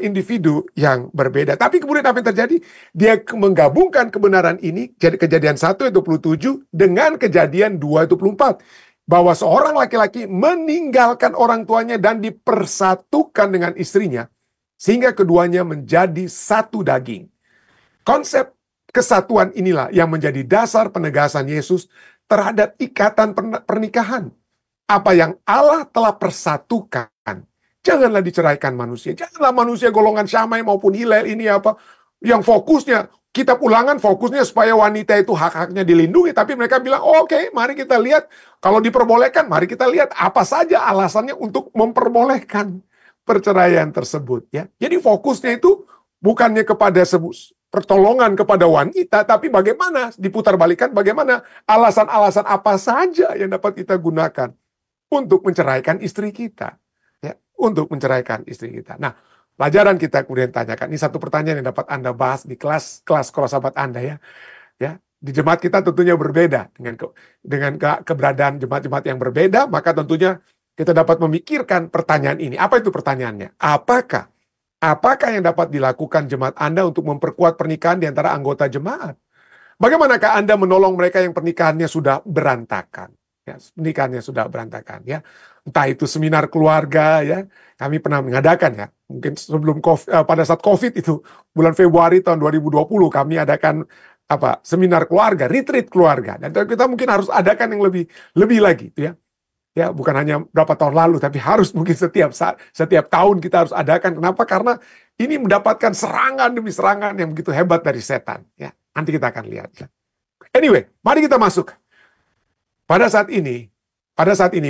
individu yang berbeda. Tapi kemudian apa yang terjadi? Dia menggabungkan kebenaran ini, jadi Kejadian 1 ayat 27 dengan Kejadian 2 ayat 24. Bahwa seorang laki-laki meninggalkan orang tuanya dan dipersatukan dengan istrinya, sehingga keduanya menjadi satu daging. Konsep kesatuan inilah yang menjadi dasar penegasan Yesus terhadap ikatan pernikahan. Apa yang Allah telah persatukan, janganlah diceraikan manusia. Janganlah manusia golongan Syamai maupun Hillel ini yang fokusnya, kitab Ulangan fokusnya supaya wanita itu hak-haknya dilindungi. Tapi mereka bilang, oke, mari kita lihat. Kalau diperbolehkan, mari kita lihat apa saja alasannya untuk memperbolehkan perceraian tersebut. Ya. Jadi fokusnya itu bukannya kepada pertolongan kepada wanita, tapi bagaimana diputarbalikkan, bagaimana alasan-alasan apa saja yang dapat kita gunakan untuk menceraikan istri kita. Ya, untuk menceraikan istri kita. Nah, pelajaran kita kemudian tanyakan, ini satu pertanyaan yang dapat Anda bahas di kelas sekolah sahabat Anda ya. Ya, di jemaat kita tentunya berbeda dengan keberadaan jemaat-jemaat yang berbeda, maka tentunya kita dapat memikirkan pertanyaan ini. Apa itu pertanyaannya? Apakah yang dapat dilakukan jemaat Anda untuk memperkuat pernikahan di antara anggota jemaat? Bagaimanakah Anda menolong mereka yang pernikahannya sudah berantakan? Ya, pernikahannya sudah berantakan ya. Entah itu seminar keluarga ya. Kami pernah mengadakan ya. Mungkin sebelum pada saat COVID itu bulan Februari tahun 2020 kami adakan seminar keluarga, retreat keluarga. Dan kita mungkin harus adakan yang lebih lagi ya. Ya, bukan hanya berapa tahun lalu, tapi harus mungkin setiap tahun kita harus adakan. Kenapa? Karena ini mendapatkan serangan demi serangan yang begitu hebat dari setan. Ya, nanti kita akan lihat. Ya. Anyway, mari kita masuk. Pada saat ini,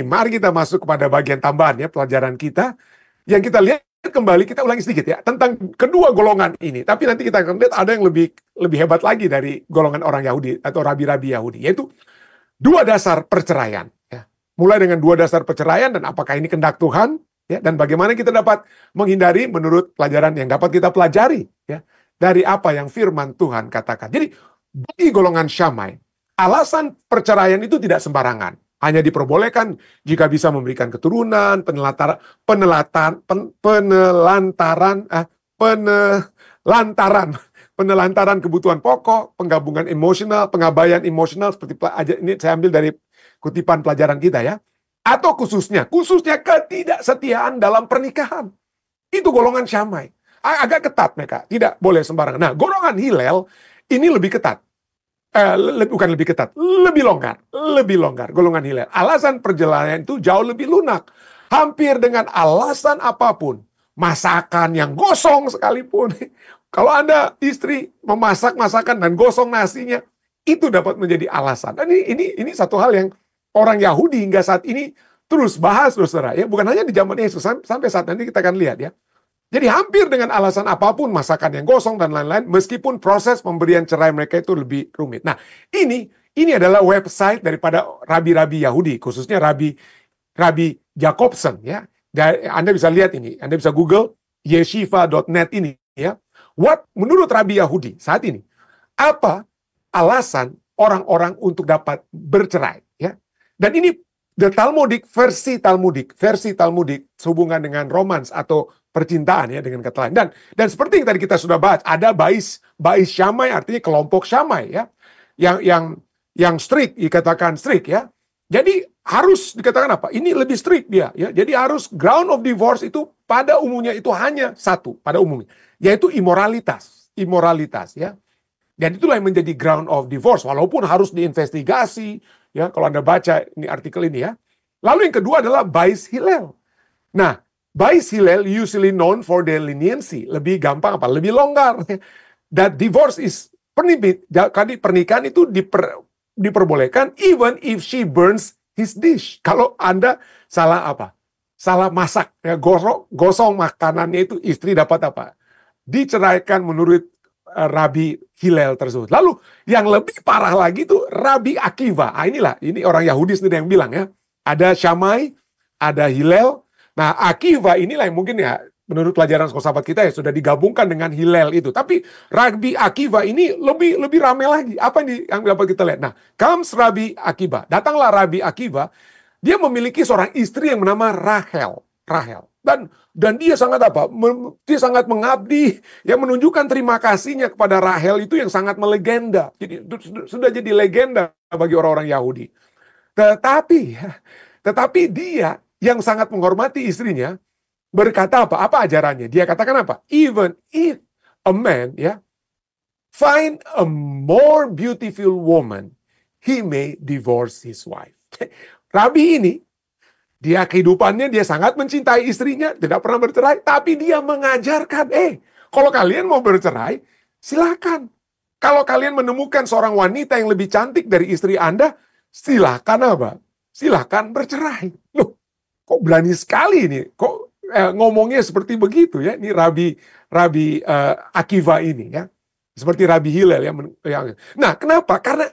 mari kita masuk kepada bagian tambahan ya, pelajaran kita. Yang kita lihat kembali, kita ulangi sedikit ya, tentang kedua golongan ini. Tapi nanti kita akan lihat ada yang lebih hebat lagi dari golongan orang Yahudi atau rabi-rabi Yahudi. Yaitu dua dasar perceraian. Mulai dengan dua dasar perceraian dan apakah ini kehendak Tuhan ya, dan bagaimana kita dapat menghindari menurut pelajaran yang dapat kita pelajari ya, dari apa yang firman Tuhan katakan. Jadi bagi golongan Syamai, alasan perceraian itu tidak sembarangan. Hanya diperbolehkan jika bisa memberikan keturunan, penelantaran kebutuhan pokok, penggabungan emosional, pengabaian emosional, seperti ini saya ambil dari kutipan pelajaran kita ya. Atau khususnya ketidaksetiaan dalam pernikahan. Itu golongan Syamai. Agak ketat mereka, tidak boleh sembarangan. Nah, golongan Hillel ini lebih ketat. Bukan lebih ketat, lebih longgar golongan Hillel. Alasan perjalanan itu jauh lebih lunak. Hampir dengan alasan apapun. Masakan yang gosong sekalipun. Kalau Anda istri memasak masakan dan gosong nasinya, itu dapat menjadi alasan. Dan ini satu hal yang orang Yahudi hingga saat ini terus bahas, saudara. Ya, bukan hanya di zaman Yesus, sampai saat nanti kita akan lihat ya. Jadi hampir dengan alasan apapun, masakan yang gosong dan lain-lain, meskipun proses pemberian cerai mereka itu lebih rumit. Nah, ini adalah website daripada rabi-rabi Yahudi, khususnya Rabi Jacobson ya. Anda bisa lihat ini, Anda bisa Google yeshiva.net ini ya. Menurut Rabi Yahudi saat ini, apa alasan orang-orang untuk dapat bercerai ya? Dan ini versi Talmudik sehubungan dengan romans atau percintaan ya, dengan kata lain. Dan seperti yang tadi kita sudah bahas, ada bais Syamai, artinya kelompok Syamai ya, yang strict, dikatakan strict ya. Jadi harus dikatakan apa? Ini lebih strict dia ya. Jadi harus ground of divorce itu pada umumnya itu hanya satu pada umumnya, yaitu imoralitas ya. Dan itulah yang menjadi ground of divorce, walaupun harus diinvestigasi ya, kalau Anda baca ini artikel ini ya. Lalu yang kedua adalah Bais Hillel. Nah, Bais Hillel usually known for their leniency, lebih gampang lebih longgar. That divorce is permitted, pernikahan itu diperbolehkan even if she burns his dish. Kalau Anda salah masak ya, gosong makanannya, itu istri dapat diceraikan menurut Rabi Hillel tersebut. Lalu yang lebih parah lagi itu Rabi Akiva. Ini orang Yahudi sendiri yang bilang ya. Ada Syamai, ada Hillel. Nah, Akiva inilah yang mungkin ya menurut pelajaran sekolah sahabat kita ya sudah digabungkan dengan Hillel itu. Tapi Rabi Akiva ini lebih ramai lagi. Apa yang dapat kita lihat? Nah, comes Rabi Akiva. Datanglah Rabi Akiva. Dia memiliki seorang istri yang bernama Rachel. Rahel. Dan dia sangat apa? Dia sangat mengabdi, yang menunjukkan terima kasihnya kepada Rahel itu yang sangat melegenda. Jadi sudah jadi legenda bagi orang-orang Yahudi. Tetapi dia yang sangat menghormati istrinya berkata apa? Apa ajarannya? Dia katakan apa? Even if a man find a more beautiful woman, he may divorce his wife. Rabi ini, dia kehidupannya dia sangat mencintai istrinya, tidak pernah bercerai, tapi dia mengajarkan, kalau kalian mau bercerai, silakan. Kalau kalian menemukan seorang wanita yang lebih cantik dari istri Anda, silakan apa? Silakan bercerai. Loh, kok berani sekali ini? Kok ngomongnya seperti begitu ya? Ini Rabi Akiva ini ya. Seperti Rabi Hillel yang. Nah, kenapa? Karena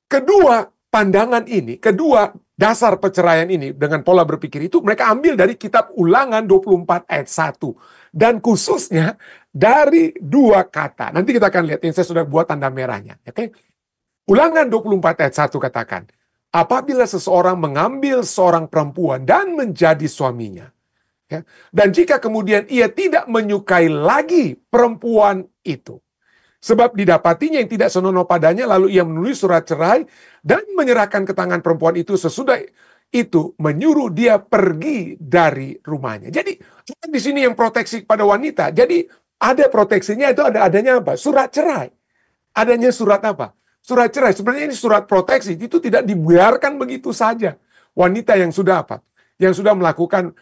kedua pandangan ini, kedua dasar perceraian ini dengan pola berpikir itu mereka ambil dari kitab Ulangan 24 ayat 1. Dan khususnya dari dua kata. Nanti kita akan lihat, yang saya sudah buat tanda merahnya. Oke? Ulangan 24 ayat 1 katakan, apabila seseorang mengambil seorang perempuan dan menjadi suaminya, dan jika kemudian ia tidak menyukai lagi perempuan itu, sebab didapatinya yang tidak senonoh padanya, lalu ia menulis surat cerai dan menyerahkan ke tangan perempuan itu, sesudah itu menyuruh dia pergi dari rumahnya. Jadi di sini yang proteksi kepada wanita. Jadi ada proteksinya itu adanya apa? Surat cerai. Adanya surat apa? Surat cerai. Sebenarnya ini surat proteksi. Itu tidak dibiarkan begitu saja. Wanita yang sudah apa? Yang sudah melakukan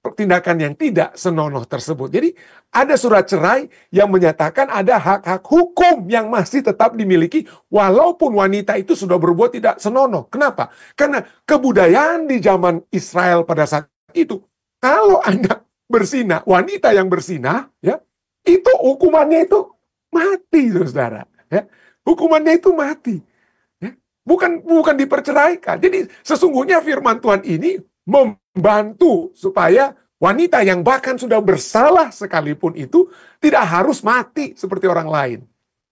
tindakan yang tidak senonoh tersebut. Jadi ada surat cerai yang menyatakan ada hak-hak hukum yang masih tetap dimiliki walaupun wanita itu sudah berbuat tidak senonoh. Kenapa? Karena kebudayaan di zaman Israel pada saat itu, kalau Anda bersinah, wanita yang bersinah, ya, itu hukumannya itu mati, saudara. Ya. Hukumannya itu mati. Ya. Bukan diperceraikan. Jadi sesungguhnya firman Tuhan ini membantu supaya wanita yang bahkan sudah bersalah sekalipun itu tidak harus mati seperti orang lain.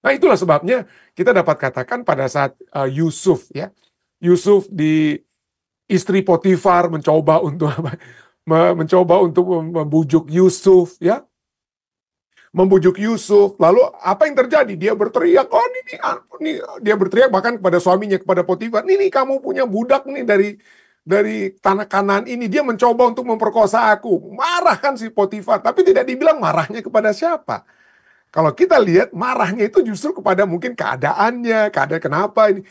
Nah, itulah sebabnya kita dapat katakan pada saat Yusuf Yusuf di istri Potifar mencoba untuk membujuk Yusuf membujuk Yusuf. Lalu apa yang terjadi? Dia berteriak, ini dia berteriak bahkan kepada suaminya, kepada Potifar, ini kamu punya budak nih dari tanah Kanaan ini, dia mencoba untuk memperkosa aku. Marah kan si Potifar, tapi tidak dibilang marahnya kepada siapa. Kalau kita lihat, marahnya itu justru kepada mungkin keadaan kenapa ini.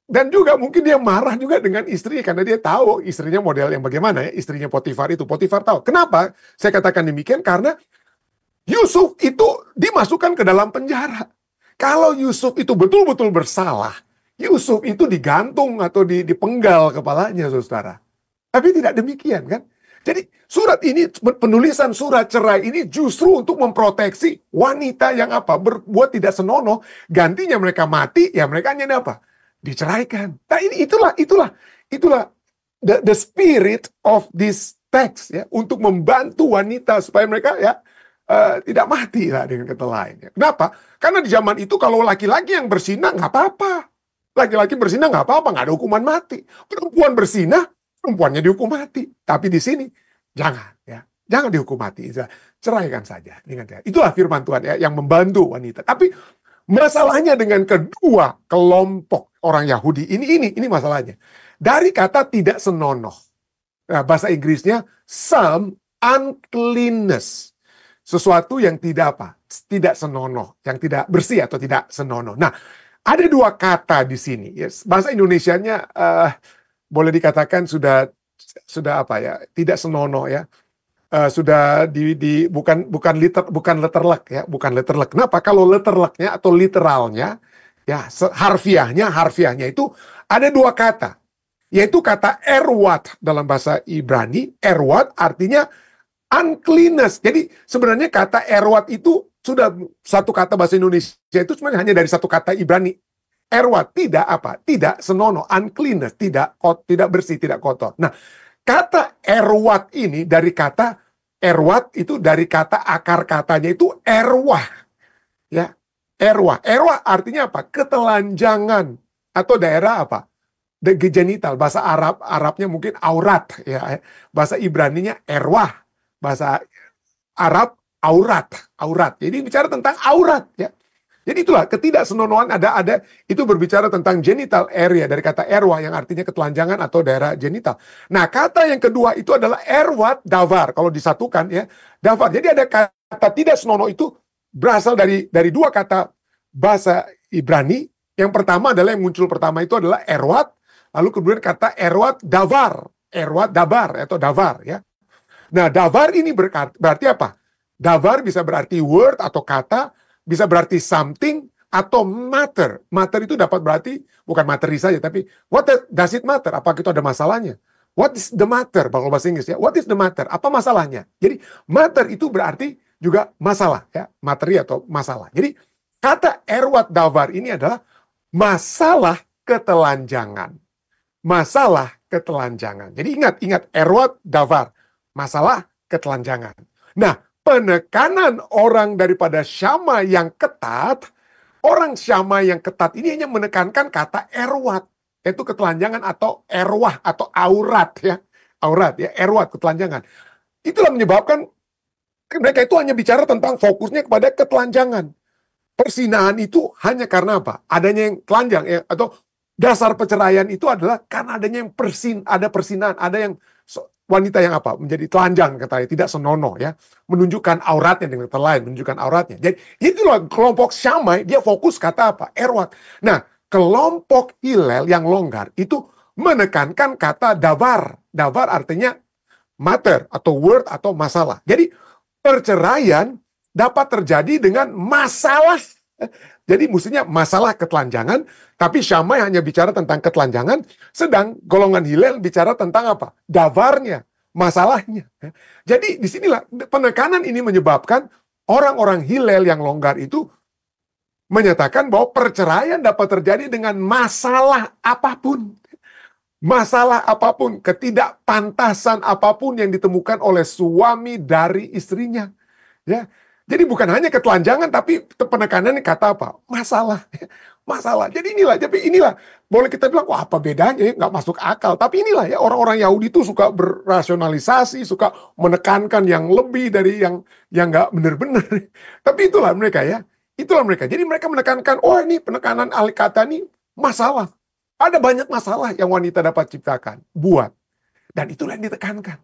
Dan juga mungkin dia marah juga dengan istrinya, karena dia tahu istrinya model yang bagaimana ya, istrinya Potifar itu. Potifar tahu. Kenapa saya katakan demikian? Karena Yusuf itu dimasukkan ke dalam penjara. Kalau Yusuf itu betul-betul bersalah, Yusuf itu digantung atau dipenggal kepalanya, saudara. Tapi tidak demikian, kan? Jadi penulisan surat cerai ini justru untuk memproteksi wanita yang apa? Berbuat tidak senonoh, gantinya mereka mati, ya mereka hanya apa? Diceraikan. Nah, itulah the spirit of this text ya, untuk membantu wanita supaya mereka tidak mati lah dengan kata lain. Ya. Kenapa? Karena di zaman itu kalau laki-laki yang bersinah nggak apa-apa. Laki-laki bersinah nggak apa-apa, nggak ada hukuman mati. Perempuan bersinah, perempuannya dihukum mati. Tapi di sini jangan dihukum mati. Ceraikan saja. Itulah firman Tuhan ya, yang membantu wanita. Tapi masalahnya dengan kedua kelompok orang Yahudi ini masalahnya. Dari kata tidak senonoh, bahasa Inggrisnya some uncleanness, sesuatu yang tidak senonoh, yang tidak bersih atau tidak senonoh. Nah, ada dua kata di sini. Yes. Bahasa Indonesianya boleh dikatakan sudah tidak senonoh ya. Sudah bukan letterlek ya, bukan letterlek. Kenapa? Kalau letterleknya atau literalnya ya, harfiahnya itu ada dua kata. Yaitu kata erwat dalam bahasa Ibrani. Erwat artinya uncleanness. Jadi sebenarnya kata erwat itu sudah satu kata bahasa Indonesia itu sebenarnya hanya dari satu kata Ibrani. Erwat tidak senonoh, uncleanness, tidak bersih, tidak kotor. Nah, kata erwat ini dari kata erwat itu dari kata akar katanya itu erwah. Ya, erwah. Erwah artinya apa? Ketelanjangan atau daerah apa? genital. Bahasa Arabnya mungkin aurat, ya. Bahasa Ibraninya erwah. Bahasa Arab aurat. Jadi bicara tentang aurat, ya. Jadi itulah ketidaksenonoan ada itu berbicara tentang genital area dari kata erwah yang artinya ketelanjangan atau daerah genital. Nah, kata yang kedua itu adalah erwat davar kalau disatukan, ya. Davar. Jadi ada kata tidak senonoh itu berasal dari dua kata bahasa Ibrani. Yang pertama adalah yang muncul pertama itu adalah erwat, lalu kemudian kata erwat davar atau davar, ya. Nah, davar ini berarti apa? Davar bisa berarti word atau kata, bisa berarti something atau matter. Matter itu dapat berarti bukan materi saja, tapi what does it matter? Apakah itu ada masalahnya? What is the matter? Kalau bahasa Inggris, ya. What is the matter? Apa masalahnya? Jadi matter itu berarti juga masalah, ya, materi atau masalah. Jadi kata erwat davar ini adalah masalah ketelanjangan. Masalah ketelanjangan. Jadi ingat erwat davar, masalah ketelanjangan. Nah, penekanan orang daripada Syama yang ketat, orang Syama yang ketat ini hanya menekankan kata erwat, yaitu ketelanjangan atau erwah atau aurat, ya. Aurat, ya, erwat, ketelanjangan. Itulah menyebabkan mereka itu hanya bicara tentang fokusnya kepada ketelanjangan. Persinahan itu hanya karena apa? Adanya yang telanjang, ya, atau dasar perceraian itu adalah karena adanya yang ada persinahan, ada yang wanita yang apa? Menjadi telanjang, katanya, tidak senonoh, ya. Menunjukkan auratnya dengan kata lain, menunjukkan auratnya. Jadi itulah kelompok Syamai, dia fokus kata apa? Erwat. Nah, kelompok Hillel yang longgar itu menekankan kata davar. Davar artinya matter atau word atau masalah. Jadi perceraian dapat terjadi dengan masalah. Jadi mestinya masalah ketelanjangan, tapi Syamai hanya bicara tentang ketelanjangan, sedang golongan Hillel bicara tentang apa? Davarnya, masalahnya. Jadi disinilah penekanan ini menyebabkan orang-orang Hillel yang longgar itu menyatakan bahwa perceraian dapat terjadi dengan masalah apapun. Masalah apapun, ketidakpantasan apapun yang ditemukan oleh suami dari istrinya. Ya. Jadi bukan hanya ketelanjangan, tapi penekanannya kata apa? Masalah. Masalah. Jadi inilah. Boleh kita bilang, wah apa bedanya? Ya? Nggak masuk akal. Tapi inilah ya, orang-orang Yahudi itu suka berasionalisasi, suka menekankan yang lebih dari yang nggak benar-benar. Tapi itulah mereka, ya. Itulah mereka. Jadi mereka menekankan, oh ini penekanan alih kata ini masalah. Ada banyak masalah yang wanita dapat ciptakan, buat. Dan itulah yang ditekankan.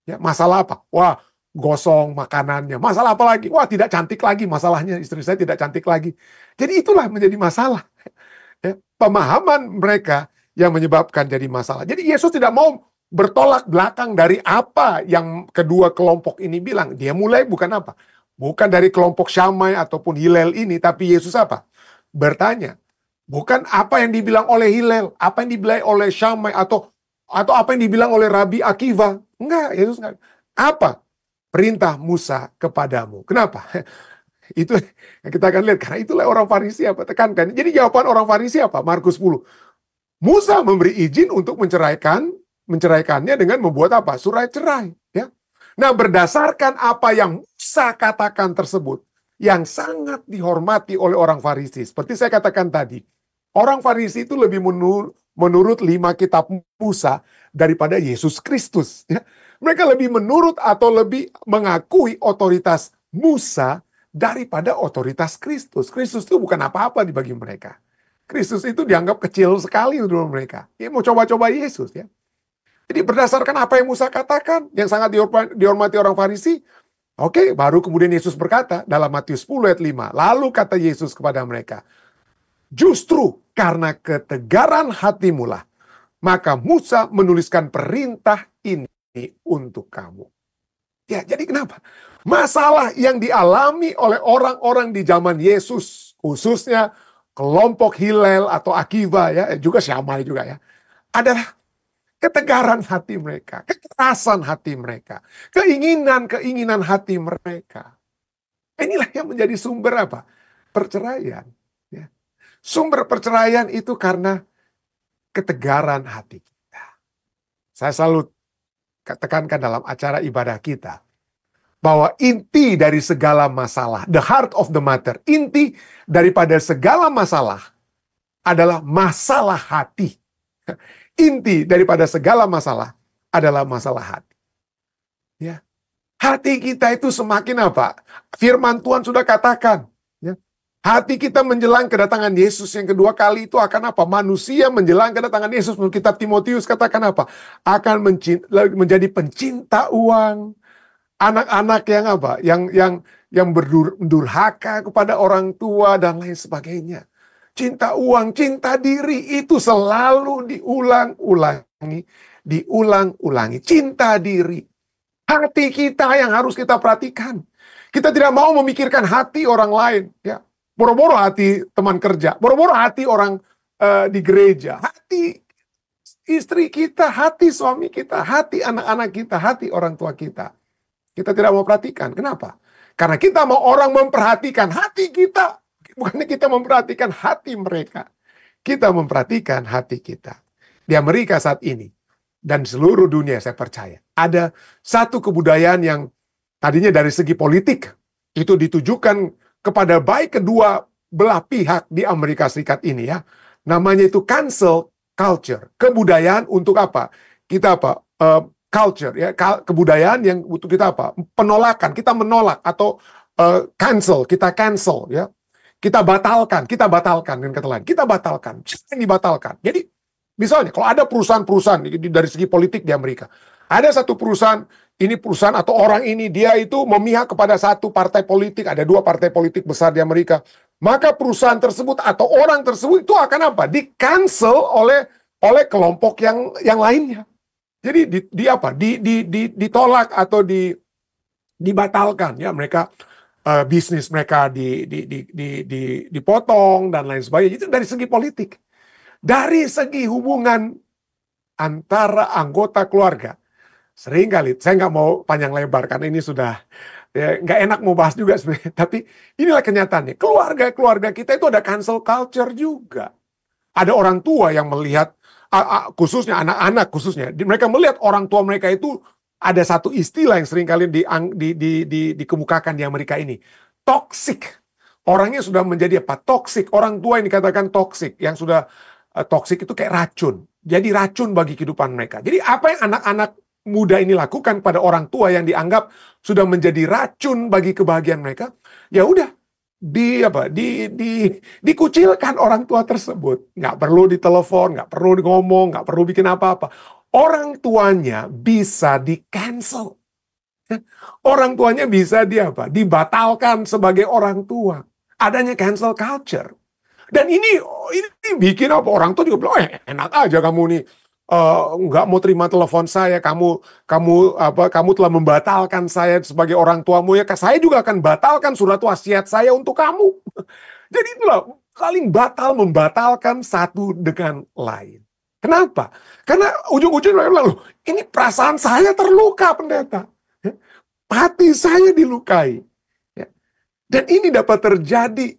Ya, masalah apa? Wah, gosong makanannya. Masalah apa lagi? Wah, tidak cantik lagi masalahnya. Istri saya tidak cantik lagi. Jadi itulah menjadi masalah. Ya, pemahaman mereka yang menyebabkan jadi masalah. Jadi Yesus tidak mau bertolak belakang dari apa yang kedua kelompok ini bilang. Dia mulai bukan apa? Bukan dari kelompok Syamai ataupun Hillel ini, tapi Yesus apa? Bertanya. Bukan apa yang dibilang oleh Hillel, apa yang dibilang oleh Syamai atau apa yang dibilang oleh Rabi Akiva. Enggak, Yesus enggak. Apa? Perintah Musa kepadamu. Kenapa? Itu yang kita akan lihat. Karena itulah orang Farisi apa tekankan. Jadi jawaban orang Farisi apa? Markus 10. Musa memberi izin untuk menceraikannya dengan membuat apa? Surat cerai. Ya. Nah, berdasarkan apa yang Musa katakan tersebut, yang sangat dihormati oleh orang Farisi. Seperti saya katakan tadi, orang Farisi itu lebih menurut 5 kitab Musa daripada Yesus Kristus. Ya. Mereka lebih menurut atau lebih mengakui otoritas Musa daripada otoritas Kristus. Kristus itu bukan apa-apa bagi mereka. Kristus itu dianggap kecil sekali menurut mereka. Ya, mau coba-coba Yesus, ya. Jadi berdasarkan apa yang Musa katakan, yang sangat dihormati orang Farisi, oke, baru kemudian Yesus berkata dalam Matius 10 ayat 5. Lalu kata Yesus kepada mereka, justru karena ketegaran hatimulah, maka Musa menuliskan perintah ini untuk kamu. Ya, jadi kenapa? Masalah yang dialami oleh orang-orang di zaman Yesus, khususnya kelompok Hillel atau Akiva, ya, juga Syamai juga, ya, adalah ketegaran hati mereka, kekerasan hati mereka, keinginan hati mereka. Inilah yang menjadi sumber apa? Perceraian. Ya. Sumber perceraian itu karena ketegaran hati kita. Saya selalu tekankan dalam acara ibadah kita, bahwa inti dari segala masalah, the heart of the matter, inti daripada segala masalah adalah masalah hati. Inti daripada segala masalah adalah masalah hati. Ya. Hati kita itu semakin apa? Firman Tuhan sudah katakan. Ya. Hati kita menjelang kedatangan Yesus yang kedua kali itu akan apa? Manusia menjelang kedatangan Yesus. Menurut kitab Timotius katakan apa? Akan menjadi pencinta uang. Anak-anak yang apa? Yang berdurhaka kepada orang tua dan lain sebagainya. Cinta uang, cinta diri itu selalu diulang-ulangi. Diulang-ulangi. Cinta diri. Hati kita yang harus kita perhatikan. Kita tidak mau memikirkan hati orang lain. Ya, boro-boro hati teman kerja. Boro-boro hati orang di gereja. Hati istri kita, hati suami kita, hati anak-anak kita, hati orang tua kita. Kita tidak mau perhatikan. Kenapa? Karena kita mau orang memperhatikan hati kita. Bukannya kita memperhatikan hati mereka. Kita memperhatikan hati kita. Di Amerika saat ini, dan seluruh dunia saya percaya, ada satu kebudayaan yang tadinya dari segi politik, itu ditujukan kepada baik kedua belah pihak di Amerika Serikat ini ya. Namanya itu cancel culture. Kebudayaan untuk apa? Kita apa? Culture ya, kebudayaan yang untuk kita apa? Penolakan, kita menolak atau cancel, kita cancel ya. Kita batalkan dengan kata lain. Kita batalkan, yang dibatalkan. Jadi misalnya kalau ada perusahaan-perusahaan dari segi politik di Amerika, ada satu perusahaan, ini perusahaan atau orang ini dia itu memihak kepada satu partai politik, ada dua partai politik besar di Amerika, maka perusahaan tersebut atau orang tersebut itu akan apa? Di-cancel oleh kelompok yang lainnya. Jadi ditolak atau dibatalkan ya, mereka bisnis mereka dipotong dan lain sebagainya. Itu dari segi politik. Dari segi hubungan antara anggota keluarga, seringkali saya nggak mau panjang lebar karena ini sudah ya, nggak enak mau bahas juga sebenarnya. Tapi inilah kenyataannya. Keluarga kita itu ada cancel culture juga. Ada orang tua yang melihat, khususnya anak-anak khususnya, mereka melihat orang tua mereka itu ada satu istilah yang seringkali dikemukakan di Amerika ini, toxic. Orangnya sudah menjadi apa? Toxic. Orang tua yang dikatakan toxic, yang sudah toxic itu kayak racun. Jadi racun bagi kehidupan mereka. Jadi apa yang anak-anak muda ini lakukan pada orang tua yang dianggap sudah menjadi racun bagi kebahagiaan mereka, ya udah dikucilkan orang tua tersebut. Nggak perlu ditelepon, nggak perlu ngomong, nggak perlu bikin apa-apa. Orang tuanya bisa di-cancel. Orang tuanya bisa dibatalkan sebagai orang tua. Adanya cancel culture. Dan ini bikin apa? Orang tua juga bilang, enak aja kamu nih. Nggak mau terima telepon saya. Kamu telah membatalkan saya sebagai orang tuamu ya. Saya juga akan batalkan surat wasiat saya untuk kamu. Jadi itulah saling membatalkan satu dengan lain. Kenapa? Karena ujung-ujungnya lalu ini perasaan saya terluka, pendeta. Hati saya dilukai. Dan ini dapat terjadi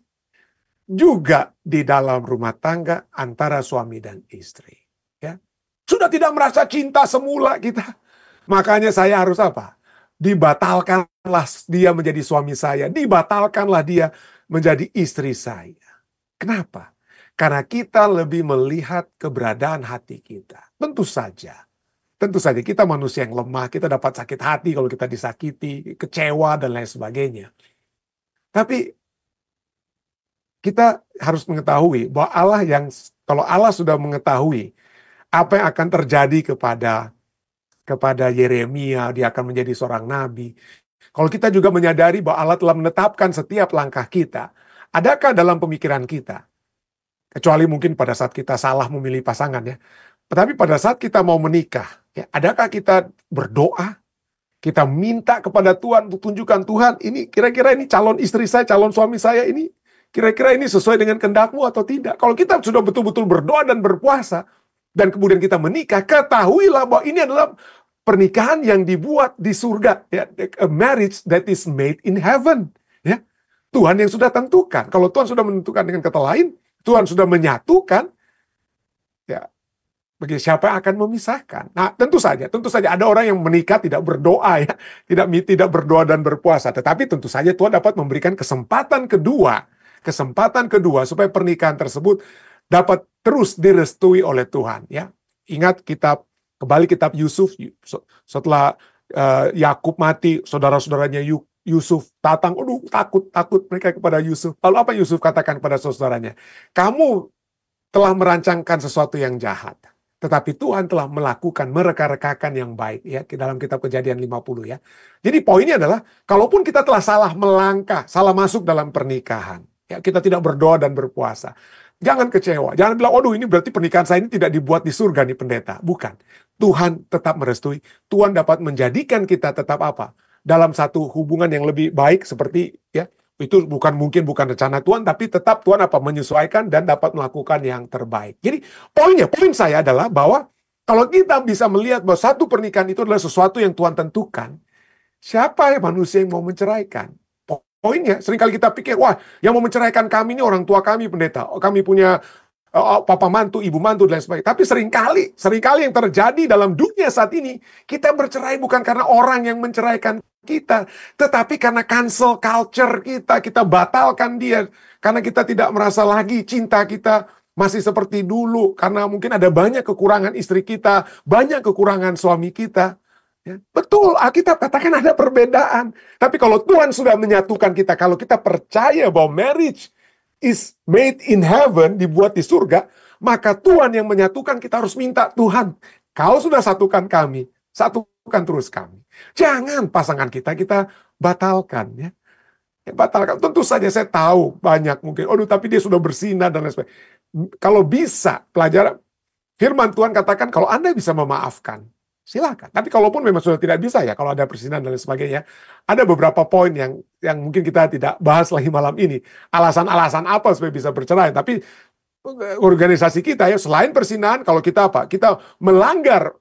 juga di dalam rumah tangga antara suami dan istri. Ya. Sudah tidak merasa cinta semula kita. Makanya saya harus apa? Dibatalkanlah dia menjadi suami saya. Dibatalkanlah dia menjadi istri saya. Kenapa? Karena kita lebih melihat keberadaan hati kita. Tentu saja kita manusia yang lemah, kita dapat sakit hati kalau kita disakiti, kecewa dan lain sebagainya. Tapi kita harus mengetahui bahwa kalau Allah sudah mengetahui apa yang akan terjadi kepada Yeremia, dia akan menjadi seorang nabi. Kalau kita juga menyadari bahwa Allah telah menetapkan setiap langkah kita, adakah dalam pemikiran kita, kecuali mungkin pada saat kita salah memilih pasangan ya, tetapi pada saat kita mau menikah, ya, adakah kita berdoa, kita minta kepada Tuhan untuk tunjukkan, Tuhan, ini kira-kira ini calon istri saya, calon suami saya ini, kira-kira ini sesuai dengan kehendak-Mu atau tidak? Kalau kita sudah betul-betul berdoa dan berpuasa, dan kemudian kita menikah, ketahuilah bahwa ini adalah pernikahan yang dibuat di surga, ya, a marriage that is made in heaven. Ya. Tuhan yang sudah tentukan. Kalau Tuhan sudah menentukan dengan kata lain, Tuhan sudah menyatukan, ya, bagi siapa yang akan memisahkan. Nah, tentu saja ada orang yang menikah tidak berdoa ya, tidak berdoa dan berpuasa. Tetapi tentu saja Tuhan dapat memberikan kesempatan kedua supaya pernikahan tersebut dapat terus direstui oleh Tuhan ya. ingat kembali kitab Yusuf, setelah Yakub mati, saudara-saudaranya Yusuf datang, aduh takut mereka kepada Yusuf. Lalu apa Yusuf katakan kepada saudaranya? Kamu telah merancangkan sesuatu yang jahat, tetapi Tuhan telah melakukan mereka-rekakan yang baik, ya, dalam kitab Kejadian 50, ya. Jadi poinnya adalah, kalaupun kita telah salah melangkah, salah masuk dalam pernikahan, ya, kita tidak berdoa dan berpuasa, jangan kecewa, jangan bilang, "Aduh, ini berarti pernikahan saya ini tidak dibuat di surga nih pendeta." Bukan. Tuhan tetap merestui, Tuhan dapat menjadikan kita tetap apa? Dalam satu hubungan yang lebih baik, seperti, ya, itu bukan rencana Tuhan, tapi tetap Tuhan menyesuaikan dan dapat melakukan yang terbaik. Jadi poin saya adalah bahwa kalau kita bisa melihat bahwa satu pernikahan itu adalah sesuatu yang Tuhan tentukan, siapa manusia yang mau menceraikan? Poinnya, seringkali kita pikir, wah, yang mau menceraikan kami ini orang tua kami, pendeta. Kami punya papa mantu, ibu mantu, dan lain sebagainya. Tapi seringkali yang terjadi dalam dunia saat ini, kita bercerai bukan karena orang yang menceraikan kita, tetapi karena cancel culture kita batalkan dia, karena kita tidak merasa lagi cinta kita masih seperti dulu, karena mungkin ada banyak kekurangan istri kita, banyak kekurangan suami kita. Ya, betul, Alkitab katakan ada perbedaan. Tapi kalau Tuhan sudah menyatukan kita, kalau kita percaya bahwa marriage is made in heaven, dibuat di surga, maka Tuhan yang menyatukan, kita harus minta, Tuhan, Kau sudah satukan kami, satukan terus kami. Jangan pasangan kita batalkan, ya. Batalkan. Tentu saja saya tahu banyak mungkin, aduh, tapi dia sudah bersinar dan lain sebagainya. Kalau bisa, pelajaran firman Tuhan katakan, kalau Anda bisa memaafkan, silakan. Tapi kalaupun memang sudah tidak bisa, ya, kalau ada persinan dan lain sebagainya, ada beberapa poin yang mungkin kita tidak bahas lagi malam ini. Alasan-alasan apa supaya bisa bercerai. Tapi organisasi kita, ya, selain persinahan, kalau kita kita melanggar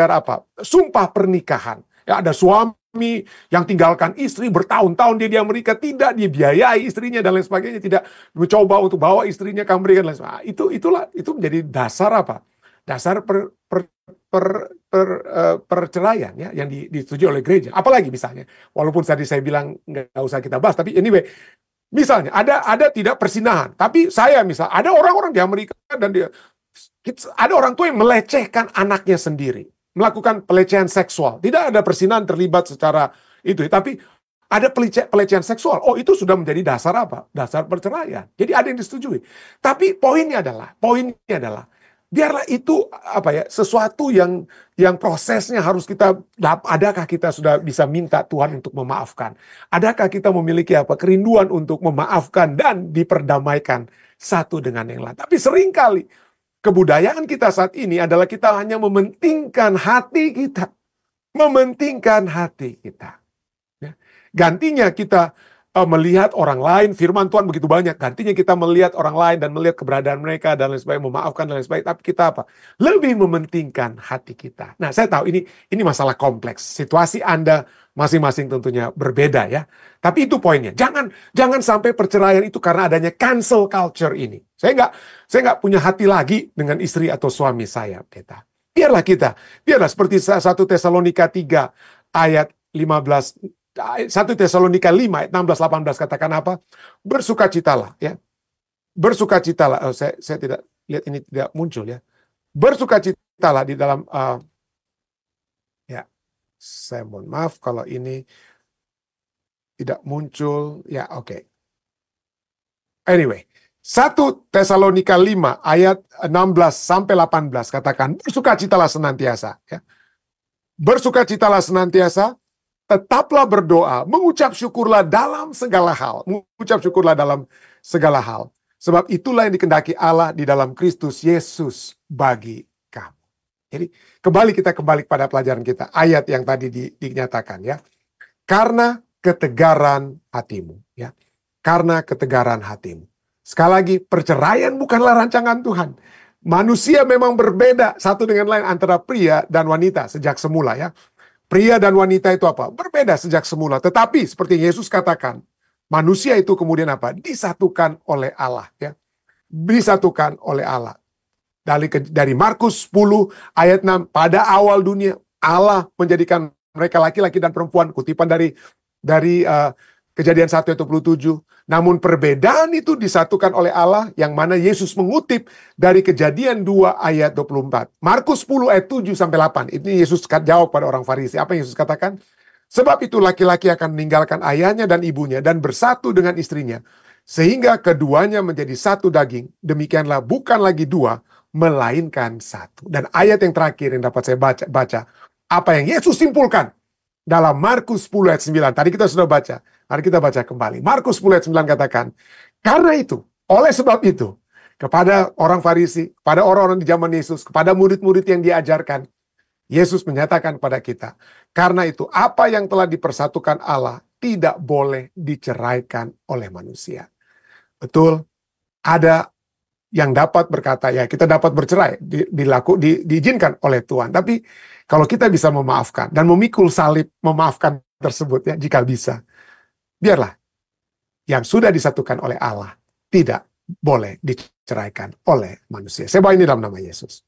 apa? Sumpah pernikahan. Ya, ada suami yang tinggalkan istri bertahun-tahun dia di Amerika, tidak dibiayai istrinya dan lain sebagainya, tidak mencoba untuk bawa istrinya ke Amerika dan lain sebagainya. Itu menjadi dasar apa? Dasar perceraian, ya, yang disetujui oleh gereja. Apalagi misalnya, walaupun tadi saya bilang nggak usah kita bahas, tapi anyway, misalnya ada tidak persinahan, tapi ada orang-orang di Amerika dan ada orang tua yang melecehkan anaknya sendiri, melakukan pelecehan seksual. Tidak ada persinahan terlibat secara itu, tapi ada pelecehan seksual. Oh, itu sudah menjadi dasar apa? Dasar perceraian. Jadi ada yang disetujui. Tapi poinnya adalah biarlah itu sesuatu yang prosesnya harus adakah kita sudah bisa minta Tuhan untuk memaafkan? Adakah kita memiliki kerinduan untuk memaafkan dan diperdamaikan satu dengan yang lain? Tapi seringkali kebudayaan kita saat ini adalah kita hanya mementingkan hati kita. Mementingkan hati kita. Ya. Gantinya kita melihat orang lain, firman Tuhan begitu banyak, gantinya kita melihat orang lain dan melihat keberadaan mereka dan lain sebagainya, memaafkan dan lain sebagainya, tapi kita lebih mementingkan hati kita. Nah, saya tahu ini masalah kompleks, situasi Anda masing-masing tentunya berbeda, ya. Tapi itu poinnya, jangan sampai perceraian itu karena adanya cancel culture ini. Saya nggak punya hati lagi dengan istri atau suami saya, pendeta. Biarlah seperti 1 Tesalonika 3 ayat 15. 1 Tesalonika 5 ayat 16-18 katakan apa? Bersukacitalah, ya. Bersukacitalah. Saya tidak lihat, ini tidak muncul, ya. Bersukacitalah di dalam ya. Saya mohon maaf kalau ini tidak muncul. Ya, oke. Anyway, 1 Tesalonika 5 ayat 16-18 katakan bersukacitalah senantiasa, ya. Bersukacitalah senantiasa. Tetaplah berdoa, mengucap syukurlah dalam segala hal. Mengucap syukurlah dalam segala hal. Sebab itulah yang dikehendaki Allah di dalam Kristus Yesus bagi kamu. Jadi kita kembali pada pelajaran kita. Ayat yang tadi dinyatakan, ya. Karena ketegaran hatimu, ya. Karena ketegaran hatimu. Sekali lagi, perceraian bukanlah rancangan Tuhan. Manusia memang berbeda satu dengan lain antara pria dan wanita sejak semula, ya. Pria dan wanita itu berbeda sejak semula. Tetapi seperti Yesus katakan, manusia itu kemudian disatukan oleh Allah, ya. Disatukan oleh Allah. Dari Markus 10 ayat 6, pada awal dunia Allah menjadikan mereka laki-laki dan perempuan, kutipan dari Kejadian 1 ayat 27. Namun perbedaan itu disatukan oleh Allah, yang mana Yesus mengutip dari Kejadian 2 ayat 24. Markus 10 ayat 7 sampai 8. Ini Yesus jawab pada orang Farisi. Apa yang Yesus katakan? Sebab itu laki-laki akan meninggalkan ayahnya dan ibunya dan bersatu dengan istrinya, sehingga keduanya menjadi satu daging. Demikianlah bukan lagi dua, melainkan satu. Dan ayat yang terakhir yang dapat saya baca apa yang Yesus simpulkan dalam Markus 10 ayat 9. Tadi kita sudah baca. Mari kita baca kembali. Markus 10 ayat 9 katakan, karena itu, oleh sebab itu, kepada orang Farisi, kepada orang-orang di zaman Yesus, kepada murid-murid yang diajarkan, Yesus menyatakan kepada kita, karena itu apa yang telah dipersatukan Allah tidak boleh diceraikan oleh manusia. Betul, ada yang dapat berkata, ya kita dapat bercerai, diizinkan oleh Tuhan. Tapi kalau kita bisa memaafkan dan memikul salib memaafkan tersebut, ya jika bisa, biarlah yang sudah disatukan oleh Allah tidak boleh diceraikan oleh manusia. Saya bawa ini dalam nama Yesus.